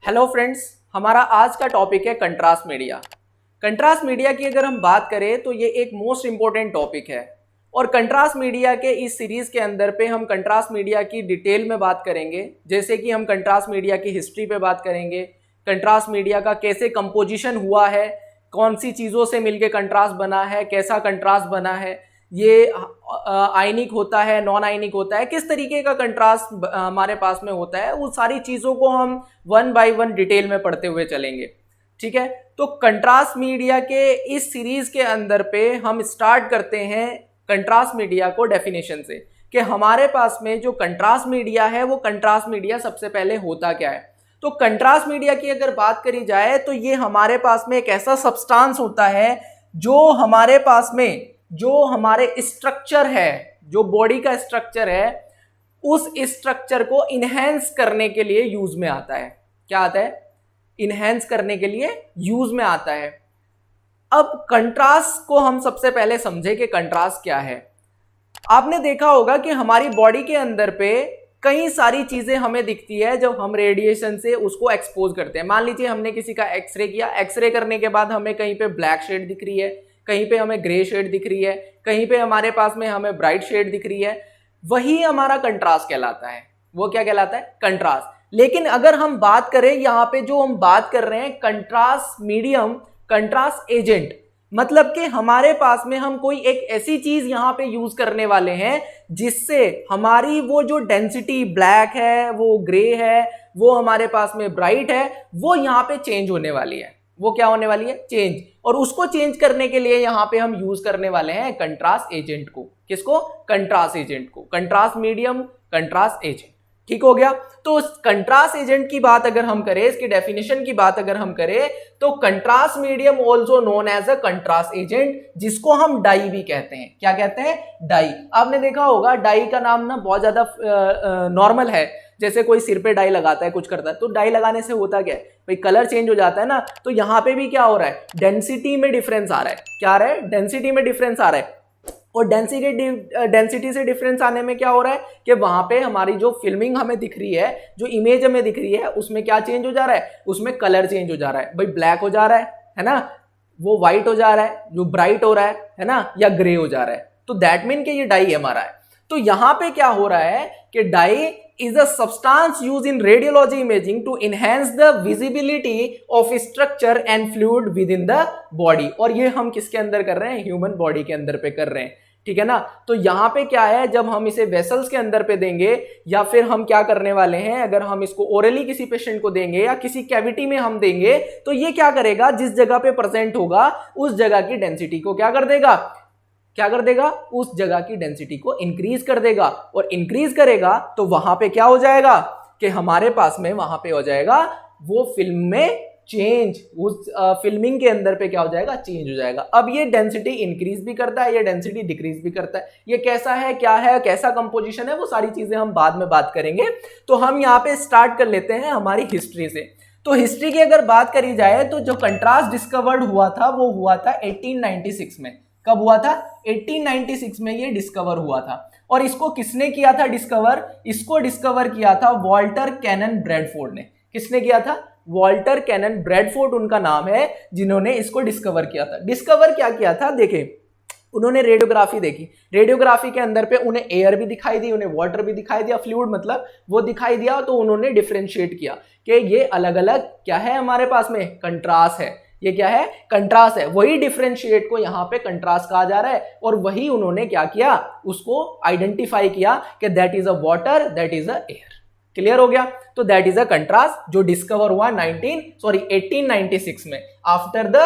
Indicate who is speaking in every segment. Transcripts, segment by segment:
Speaker 1: Hello friends, हमारा आज का टॉपिक है कंट्रास्ट मीडिया। कंट्रास्ट मीडिया की अगर हम बात करें तो ये एक मोस्ट इंपॉर्टेंट टॉपिक है और कंट्रास्ट मीडिया के इस सीरीज के अंदर पे हम कंट्रास्ट मीडिया की डिटेल में बात करेंगे। जैसे कि हम कंट्रास्ट मीडिया की हिस्ट्री पे बात करेंगे, कंट्रास्ट मीडिया का कैसे कंपोजिशन हुआ है, कौन सी चीज़ों से मिलके कंट्रास्ट बना है, कैसा कंट्रास्ट बना है, ये आयनिक होता है, नॉन आयनिक होता है, किस तरीके का कंट्रास्ट हमारे पास में होता है, वो सारी चीज़ों को हम वन बाय वन डिटेल में पढ़ते हुए चलेंगे। ठीक है, तो कंट्रास्ट मीडिया के इस सीरीज के अंदर पे हम स्टार्ट करते हैं कंट्रास्ट मीडिया को डेफिनेशन से कि हमारे पास में जो कंट्रास्ट मीडिया है वो कंट्रास्ट मीडिया सबसे पहले होता क्या है। तो कंट्रास्ट मीडिया की अगर बात करी जाए तो ये हमारे पास में एक ऐसा सब्सटेंस होता है जो हमारे पास में जो हमारे स्ट्रक्चर है, जो बॉडी का स्ट्रक्चर है, उस स्ट्रक्चर को इनहेंस करने के लिए यूज में आता है। क्या आता है? इनहेंस करने के लिए यूज में आता है। अब कंट्रास्ट को हम सबसे पहले समझे कि कंट्रास्ट क्या है। आपने देखा होगा कि हमारी बॉडी के अंदर पे कई सारी चीजें हमें दिखती है जब हम रेडिएशन से उसको एक्सपोज करते हैं। मान लीजिए हमने किसी का एक्सरे किया, एक्सरे करने के बाद हमें कहीं पे ब्लैक शेड दिख रही है, कहीं पे हमें ग्रे शेड दिख रही है, कहीं पे हमारे पास में हमें ब्राइट शेड दिख रही है, वही हमारा कंट्रास्ट कहलाता है। वो क्या कहलाता है? कंट्रास्ट। लेकिन अगर हम बात करें यहाँ पे, जो हम बात कर रहे हैं कंट्रास्ट मीडियम, कंट्रास्ट एजेंट, मतलब कि हमारे पास में हम कोई एक ऐसी चीज यहां पे यूज करने वाले हैं जिससे हमारी वो जो डेंसिटी ब्लैक है, वो ग्रे है, वो हमारे पास में ब्राइट है, वो यहां पे चेंज होने वाली है। वो क्या होने वाली है? चेंज। और उसको चेंज करने के लिए यहां पे हम यूज करने वाले हैं कंट्रास्ट एजेंट को। किसको? कंट्रास्ट एजेंट को। Contrast medium, contrast agent. ठीक हो गया। तो कंट्रास्ट एजेंट की बात अगर हम करें, इसकी डेफिनेशन की बात अगर हम करें, तो contrast medium also known as a contrast agent, जिसको हम डाई भी कहते हैं। क्या कहते हैं? डाई। आपने देखा होगा डाई का नाम ना बहुत ज्यादा नॉर्मल है। जैसे कोई सिर पे डाई लगाता है, कुछ करता है, तो डाई लगाने से होता क्या है भाई? कलर चेंज हो जाता है ना। तो यहां पे भी क्या हो रहा है? डेंसिटी में डिफरेंस आ रहा है। क्या आ रहा है? डेंसिटी में डिफरेंस आ रहा है। और डेंसिटी से डिफरेंस आने में क्या हो रहा है कि वहां पे हमारी जो फिल्मिंग हमें दिख रही है, जो इमेज हमें दिख रही है, उसमें क्या चेंज हो जा रहा है? उसमें कलर चेंज हो जा रहा है। भाई ब्लैक हो जा रहा है ना, वो व्हाइट हो जा रहा है, जो ब्राइट हो रहा है ना, या ग्रे हो जा रहा है। तो दैट मीन कि ये डाई हमारा है। तो यहां पे क्या हो रहा है कि die is a substance used in radiology imaging to enhance the visibility of structure and fluid within the body। और ये हम किसके अंदर कर रहे हैं? ह्यूमन बॉडी के अंदर पे कर रहे हैं। ठीक है ना। तो यहां पे क्या है, जब हम इसे वेसल्स के अंदर पे देंगे, या फिर हम क्या करने वाले हैं, अगर हम इसको ओरली किसी पेशेंट को देंगे या किसी कैविटी में हम देंगे, तो ये क्या करेगा? जिस जगह पे प्रेजेंट होगा उस जगह की डेंसिटी को क्या कर देगा? क्या कर देगा? उस जगह की डेंसिटी को इंक्रीज कर देगा। और इंक्रीज करेगा तो वहां पे क्या हो जाएगा कि हमारे पास में वहां पे हो जाएगा वो फिल्म में चेंज। उस फिल्मिंग के अंदर पे क्या हो जाएगा? चेंज हो जाएगा। अब ये डेंसिटी इंक्रीज भी करता है, ये डेंसिटी डिक्रीज भी करता है। ये कैसा है, क्या है, कैसा कंपोजिशन है, वो सारी चीजें हम बाद में बात करेंगे। तो हम यहाँ पे स्टार्ट कर लेते हैं हमारी हिस्ट्री से। तो हिस्ट्री की अगर बात करी जाए तो जो कंट्रास्ट डिस्कवर्ड हुआ था वो हुआ था 1896 में। कब हुआ था? 1896 में ये डिस्कवर हुआ था। और इसको किसने किया था डिस्कवर? इसको डिस्कवर किया था वॉल्टर कैनन ब्रैडफोर्ड ने। किसने किया था? वॉल्टर कैनन ब्रैडफोर्ड उनका नाम है, जिन्होंने इसको डिस्कवर किया था। डिस्कवर क्या किया था? देखें, उन्होंने रेडियोग्राफी देखी। रेडियोग्राफी के अंदर पे उन्हें एयर भी दिखाई दी, उन्हें वाटर भी दिखाई दिया, फ्लूइड मतलब वो दिखाई दिया। तो उन्होंने डिफरेंशिएट किया कि ये अलग अलग क्या है, हमारे पास में कंट्रास्ट है। ये क्या है? कंट्रास्ट है। वही डिफरेंशिएट को यहां पे कंट्रास्ट कहा जा रहा है। और वही उन्होंने क्या किया? उसको आइडेंटिफाई किया कि that is a water, that is a air. Clear हो गया। तो दैट इज अ कंट्रास्ट जो डिस्कवर हुआ 1896 में, आफ्टर द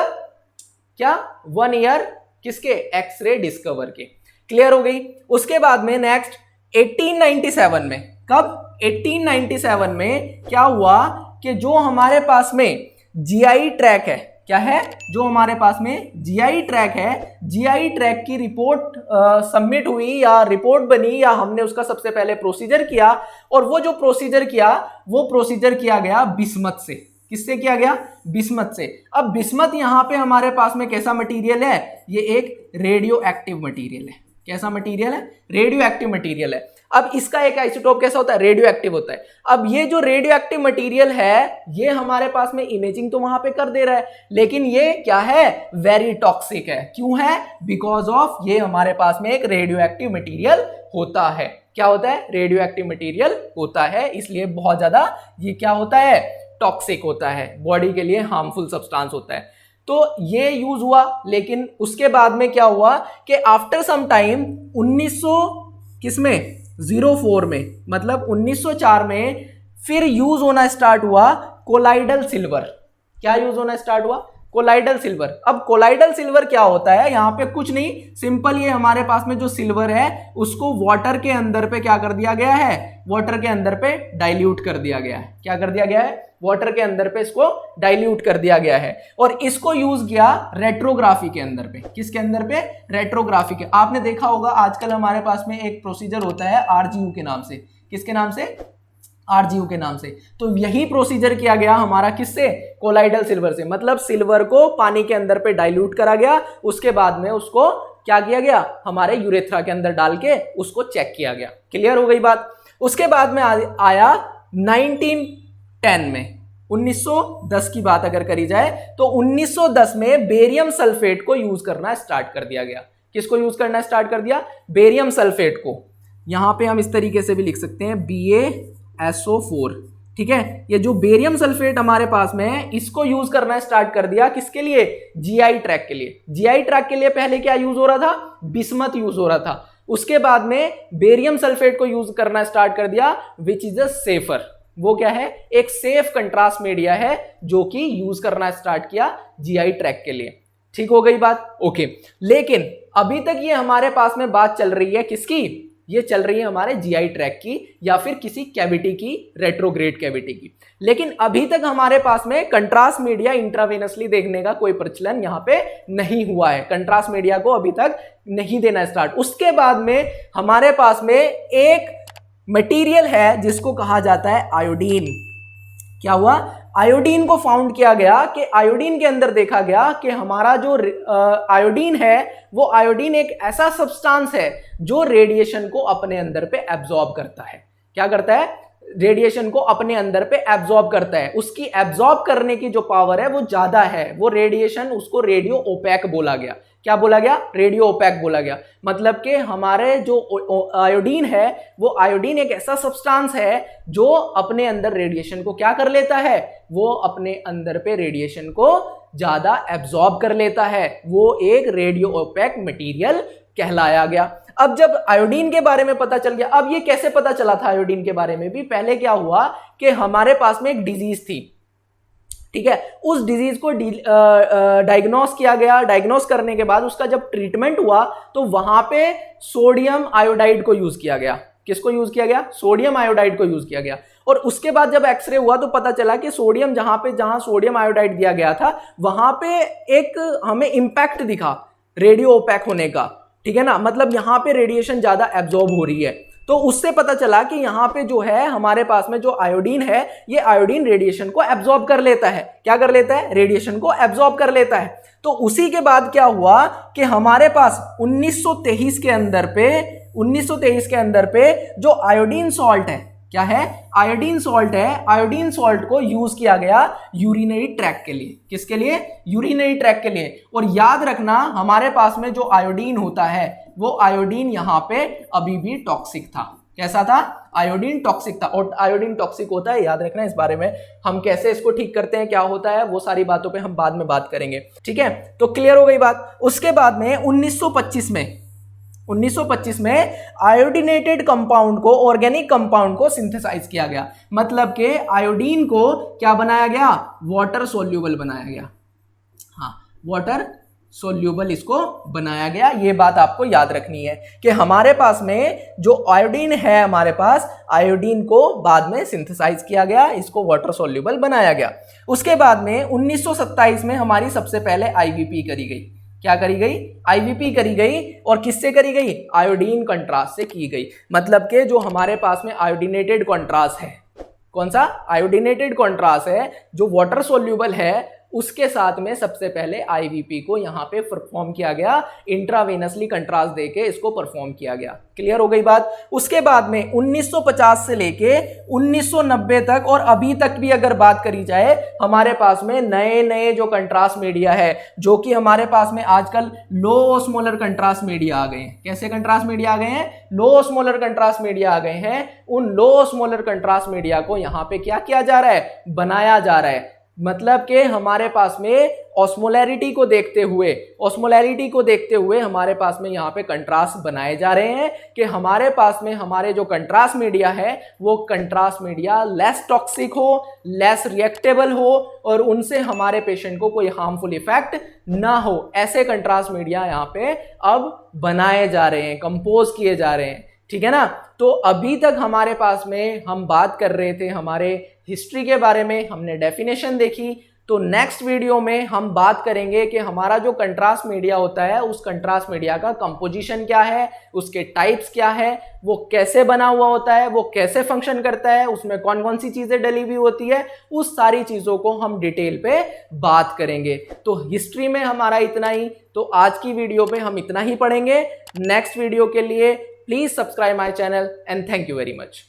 Speaker 1: क्या 1 ईयर किसके? एक्सरे डिस्कवर के। क्लियर हो गई। उसके बाद में नेक्स्ट 1897 में, कब? 1897 में क्या हुआ कि जो हमारे पास में जीआई ट्रैक है, क्या है? जो हमारे पास में जीआई ट्रैक है, जीआई ट्रैक की रिपोर्ट सबमिट हुई या रिपोर्ट बनी, या हमने उसका सबसे पहले प्रोसीजर किया। और वो जो प्रोसीजर किया, वो प्रोसीजर किया गया बिस्मथ से। किससे किया गया? बिस्मथ से। अब बिस्मथ यहां पे हमारे पास में कैसा मटेरियल है? ये एक रेडियो एक्टिव मटेरियल है। कैसा मटेरियल है? रेडियो एक्टिव मटेरियल है। अब इसका एक आइसोटोप कैसा होता है? रेडियो एक्टिव होता है। अब ये जो रेडियो एक्टिव मटेरियल है ये हमारे पास में इमेजिंग तो वहां पे कर दे रहा है, लेकिन ये क्या है? वेरी टॉक्सिक है। क्यों है? बिकॉज ऑफ ये हमारे पास में एक रेडियो एक्टिव मटेरियल होता है। क्या होता है? रेडियो एक्टिव मटेरियल होता है, इसलिए बहुत ज्यादा ये क्या होता है? टॉक्सिक होता है, बॉडी के लिए हार्मफुल सब्सटेंस होता है। तो ये यूज हुआ, लेकिन उसके बाद में क्या हुआ कि आफ्टर सम टाइम 1904 में, मतलब 1904 में फिर यूज होना स्टार्ट हुआ कोलाइडल सिल्वर। क्या यूज होना स्टार्ट हुआ? Colloidal silver. अब कोलाइडल सिल्वर क्या होता है? यहां पे कुछ नहीं, सिंपल ये हमारे पास में जो सिल्वर है उसको वाटर के अंदर पे क्या कर दिया गया है? वाटर के अंदर पे डाइल्यूट कर दिया गया है। क्या कर दिया गया है? वाटर के अंदर पे इसको डाइल्यूट कर दिया गया है और इसको यूज किया रेट्रोग्राफी के अंदर पे। किसके अंदर पे? रेट्रोग्राफी के। आपने देखा होगा आजकल हमारे पास में एक प्रोसीजर होता है आरजीयू के नाम से। किसके नाम से? आरजीयू के नाम से। तो यही प्रोसीजर किया गया हमारा किससे? कोलाइडल सिल्वर से। मतलब सिल्वर को पानी के अंदर पे डाइल्यूट करा गया, उसके बाद में उसको क्या किया गया? हमारे यूरेथ्रा के अंदर डाल के उसको चेक किया गया। क्लियर हो गई बात? उसके बाद में आया 1910 में, 1910 की बात अगर करी जाए तो 1910 में बेरियम सल्फेट को यूज करना स्टार्ट कर दिया गया। किसको यूज करना स्टार्ट कर दिया? बेरियम सल्फेट को। यहां पे हम इस तरीके से भी लिख सकते हैं BaSO4। ठीक है, ये जो बेरियम सल्फेट हमारे पास में है इसको यूज करना स्टार्ट कर दिया। किसके लिए? जीआई ट्रैक के लिए। जीआई ट्रैक के लिए पहले क्या यूज हो रहा था? बिस्मथ यूज हो रहा था। उसके बाद में बेरियम सल्फेट को यूज करना स्टार्ट कर दिया, विच इज अ सेफर। वो क्या है? एक सेफ कंट्रास्ट मीडिया है जो कि यूज करना स्टार्ट किया जीआई ट्रैक के लिए। ठीक हो गई बात? ओके। लेकिन अभी तक ये हमारे पास में बात चल रही है किसकी? ये चल रही है हमारे जीआई ट्रैक की या फिर किसी कैविटी की, रेट्रोग्रेड कैविटी की। लेकिन अभी तक हमारे पास में कंट्रास्ट मीडिया इंट्रावेनसली देखने का कोई प्रचलन यहां पे नहीं हुआ है। कंट्रास्ट मीडिया को अभी तक नहीं देना स्टार्ट। उसके बाद में हमारे पास में एक मटेरियल है जिसको कहा जाता है आयोडीन। क्या हुआ? आयोडीन को फाउंड किया गया कि आयोडीन के अंदर देखा गया कि हमारा जो आयोडीन है वो आयोडीन एक ऐसा सब्सटेंस है जो रेडिएशन को अपने अंदर पे एब्जॉर्ब करता है। क्या करता है? रेडिएशन को अपने अंदर पे एब्जॉर्ब करता है। उसकी एब्जॉर्ब करने की जो पावर है वो ज्यादा है। वो रेडिएशन, उसको रेडियो ओपैक बोला गया। क्या बोला गया? रेडियो ओपैक बोला गया। मतलब कि हमारे जो आयोडीन है वो आयोडीन एक ऐसा सब्सटेंस है जो अपने अंदर रेडिएशन को क्या कर लेता है? वो अपने अंदर पे रेडिएशन को ज्यादा एब्जॉर्ब कर लेता है। वो एक रेडियो ओपैक मटेरियल कहलाया गया। अब जब आयोडीन के बारे में पता चल गया, अब ये कैसे पता चला था आयोडीन के बारे में भी? पहले क्या हुआ कि हमारे पास में एक डिजीज थी। ठीक है, उस डिजीज को डायग्नोस किया गया। डायग्नोस करने के बाद उसका जब ट्रीटमेंट हुआ तो वहां पे सोडियम आयोडाइड को यूज किया गया। किसको यूज किया गया? सोडियम आयोडाइड को यूज किया गया। और उसके बाद जब एक्सरे हुआ तो पता चला कि सोडियम जहां सोडियम आयोडाइड दिया गया था वहां पे एक हमें इंपैक्ट दिखा रेडियो ओपैक होने का। ठीक है ना, मतलब यहां पे रेडिएशन ज्यादा एब्जॉर्ब हो रही है। तो उससे पता चला कि यहां पे जो है हमारे पास में जो आयोडीन है ये आयोडीन रेडिएशन को एब्जॉर्ब कर लेता है। क्या कर लेता है? रेडिएशन को एब्जॉर्ब कर लेता है। तो उसी के बाद क्या हुआ कि हमारे पास 1923 के अंदर पे जो आयोडीन सॉल्ट है, क्या है? आयोडीन सॉल्ट है। आयोडीन सॉल्ट को यूज किया गया यूरिनरी ट्रैक के लिए। किसके लिए? यूरिनरी ट्रैक के लिए। और याद रखना हमारे पास में जो आयोडीन होता है वो आयोडीन यहां पे अभी भी टॉक्सिक था। कैसा था? आयोडीन टॉक्सिक था। और आयोडीन टॉक्सिक होता है, याद रखना। इस बारे में हम कैसे इसको ठीक करते हैं, क्या होता है, वो सारी बातों पे हम बाद में बात करेंगे। ठीक है, तो क्लियर हो गई बात। उसके बाद में 1925 में आयोडीनेटेड कंपाउंड को, ऑर्गेनिक कंपाउंड को सिंथेसाइज किया गया। मतलब कि आयोडीन को क्या बनाया गया? वाटर सोल्यूबल बनाया गया। हाँ, वाटर सोल्यूबल इसको बनाया गया। ये बात आपको याद रखनी है कि हमारे पास में जो आयोडीन है, हमारे पास आयोडीन को बाद में सिंथेसाइज किया गया, इसको वाटर सोल्यूबल बनाया गया। उसके बाद में 1927 में हमारी सबसे पहले आईवीपी करी गई। क्या करी गई? आईवीपी करी गई। और किससे करी गई? आयोडीन कंट्रास्ट से की गई। मतलब कि जो हमारे पास में आयोडीनेटेड कंट्रास्ट है, कौन सा? आयोडीनेटेड कंट्रास्ट है जो वाटर सोल्यूबल है, उसके साथ में सबसे पहले आईवीपी को यहाँ पे परफॉर्म किया गया, इंट्रावेनसली कंट्रास्ट देके इसको परफॉर्म किया गया। क्लियर हो गई बात। उसके बाद में 1950 से लेके 1990 तक और अभी तक भी अगर बात करी जाए, हमारे पास में नए नए जो कंट्रास्ट मीडिया है, जो कि हमारे पास में आजकल लो ओस्मोलर कंट्रास्ट मीडिया आ गए हैं। कैसे कंट्रास्ट मीडिया आ गए हैं? लो ओस्मोलर कंट्रास्ट मीडिया आ गए हैं। उन लो ओस्मोलर कंट्रास्ट मीडिया को यहां पे क्या किया जा रहा है? बनाया जा रहा है। मतलब कि हमारे पास में ऑस्मोलैरिटी को देखते हुए हमारे पास में यहाँ पे कंट्रास्ट बनाए जा रहे हैं कि हमारे पास में हमारे जो कंट्रास्ट मीडिया है वो कंट्रास्ट मीडिया लेस टॉक्सिक हो, लेस रिएक्टेबल हो और उनसे हमारे पेशेंट को कोई हार्मफुल इफेक्ट ना हो। ऐसे कंट्रास्ट मीडिया यहाँ पे अब बनाए जा रहे हैं, कंपोज किए जा रहे हैं। ठीक है ना। तो अभी तक हमारे पास में हम बात कर रहे थे हमारे हिस्ट्री के बारे में, हमने डेफिनेशन देखी। तो नेक्स्ट वीडियो में हम बात करेंगे कि हमारा जो कंट्रास्ट मीडिया होता है उस कंट्रास्ट मीडिया का कंपोजिशन क्या है, उसके टाइप्स क्या है, वो कैसे बना हुआ होता है, वो कैसे फंक्शन करता है, उसमें कौन कौन सी चीजें डली हुई होती है, उस सारी चीजों को हम डिटेल पे बात करेंगे। तो हिस्ट्री में हमारा इतना ही। तो आज की वीडियो पे हम इतना ही पढ़ेंगे। नेक्स्ट वीडियो के लिए please subscribe my channel and thank you very much.